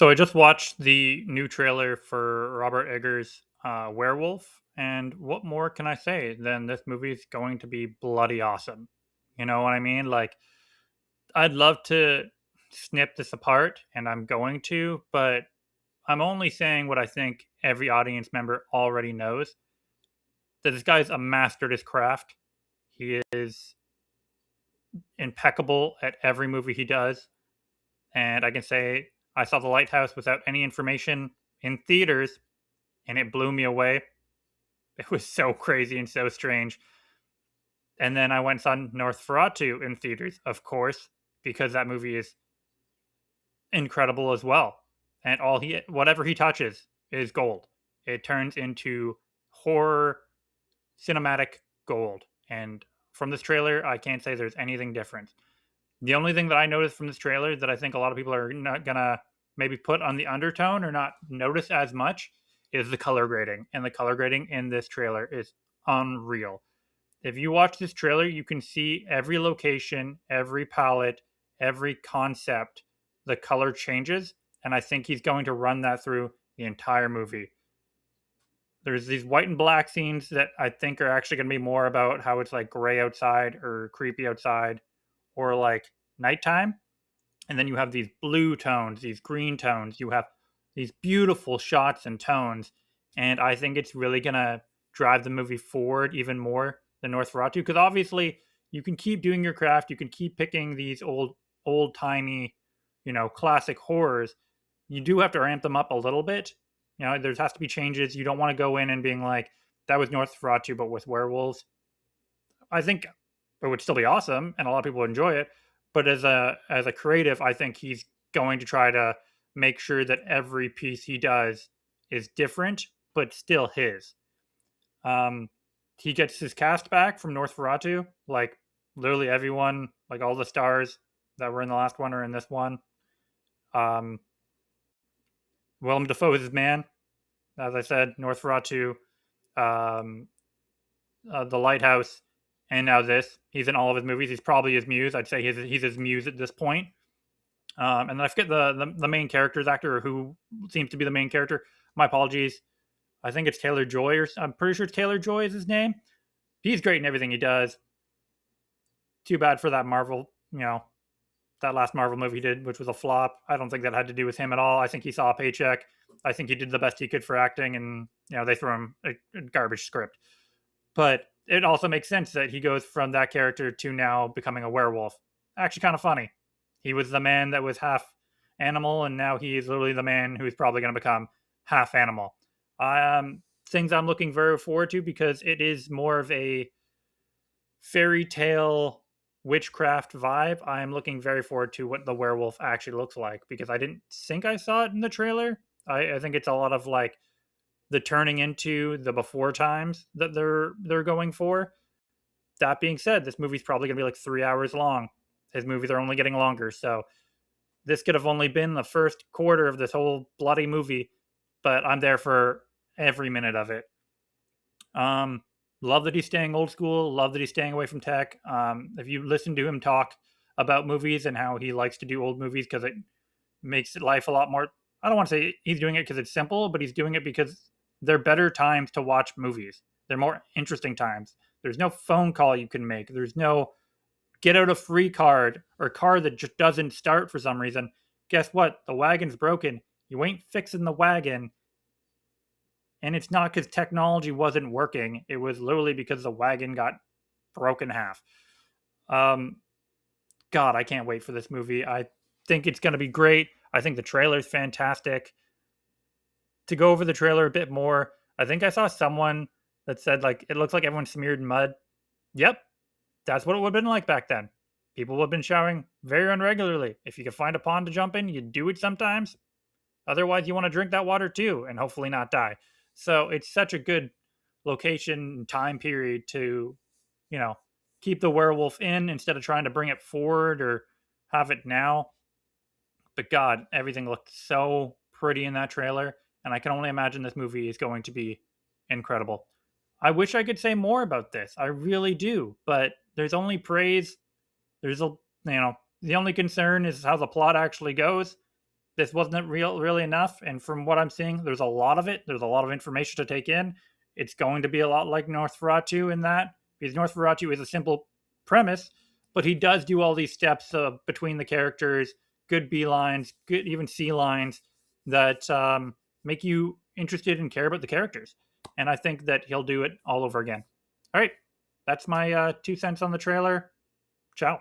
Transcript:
So I just watched the new trailer for Robert Eggers' Werewolf, and what more can I say than this movie is going to be bloody awesome? You know what I mean? Like, I'd love to snip this apart, and I'm going to, but I'm only saying what I think every audience member already knows, that this guy's a master at his craft. He is impeccable at every movie he does, and I can say I saw The Lighthouse without any information in theaters, and it blew me away. It was so crazy and so strange. And then I went and saw Northferatu in theaters, of course, because that movie is incredible as well. And whatever he touches is gold. It turns into horror cinematic gold. And from this trailer, I can't say there's anything different. The only thing that I noticed from this trailer that I think a lot of people are not gonna maybe put on the undertone or not notice as much is the color grading. And the color grading in this trailer is unreal. If you watch this trailer, you can see every location, every palette, every concept, the color changes. And I think he's going to run that through the entire movie. There's these white and black scenes that I think are actually going to be more about how it's like gray outside or creepy outside or like nighttime. And then you have these blue tones, these green tones. You have these beautiful shots and tones. And I think it's really going to drive the movie forward even more than Northferatu. Because obviously, you can keep doing your craft. You can keep picking these old timey, classic horrors. You do have to ramp them up a little bit. There has to be changes. You don't want to go in and being like, that was Northferatu, but with werewolves. I think it would still be awesome, and a lot of people would enjoy it. But as a creative, I think he's going to try to make sure that every piece he does is different, but still his. Um, he gets his cast back from Northferatu, like literally everyone, like all the stars that were in the last one are in this one. Um, Willem Dafoe is his man, as I said. Northferatu, um, The Lighthouse, and now this. He's in all of his movies. He's probably his muse. I'd say he's his muse at this point. And then I forget the main character's actor, or who seems to be the main character. My apologies. I think it's Taylor Joy, or I'm pretty sure Taylor Joy is his name. He's great in everything he does. Too bad for that Marvel, that last Marvel movie he did, which was a flop. I don't think that had to do with him at all. I think he saw a paycheck. I think he did the best he could for acting, and they threw him a garbage script. But it also makes sense that he goes from that character to now becoming a werewolf. Actually, kind of funny. He was the man that was half animal, and now he is literally the man who's probably going to become half animal. Things I'm looking very forward to because it is more of a fairy tale witchcraft vibe. I'm looking very forward to what the werewolf actually looks like because I didn't think I saw it in the trailer. I think it's a lot of like the turning into the before times that they're going for. That being said, this movie's probably gonna be like 3 hours long. His movies are only getting longer, so this could have only been the first quarter of this whole bloody movie, but I'm there for every minute of it. Um, Love that he's staying old school. Love that he's staying away from tech. If you listen to him talk about movies and how he likes to do old movies because it makes life a lot more. I don't want to say he's doing it because it's simple, but he's doing it because they're better times to watch movies. They're more interesting times. There's no phone call you can make. There's no get out a free card or card that just doesn't start for some reason. Guess what? The wagon's broken. You ain't fixing the wagon. And it's not because technology wasn't working. It was literally because the wagon got broken in half. Um, God, I can't wait for this movie. I think it's going to be great. I think the trailer's fantastic. To go over the trailer a bit more, I think I saw someone that said like it looks like everyone's smeared in mud. Yep, that's what it would have been like back then. People would have been showering very unregularly. If you could find a pond to jump in, you do it sometimes. Otherwise, you want to drink that water too and hopefully not die. So it's such a good location and time period to, you know, keep the werewolf in instead of trying to bring it forward or have it now. But God, everything looked so pretty in that trailer. And I can only imagine this movie is going to be incredible. I wish I could say more about this. I really do. But there's only praise. The only concern is how the plot actually goes. this wasn't really enough. And from what I'm seeing, there's a lot of it. There's a lot of information to take in. It's going to be a lot like Northferatu in that, because Northferatu is a simple premise, but he does do all these steps between the characters, good B lines, good even C lines that make you interested and care about the characters. And I think that he'll do it all over again. All right, that's my 2 cents on the trailer. Ciao.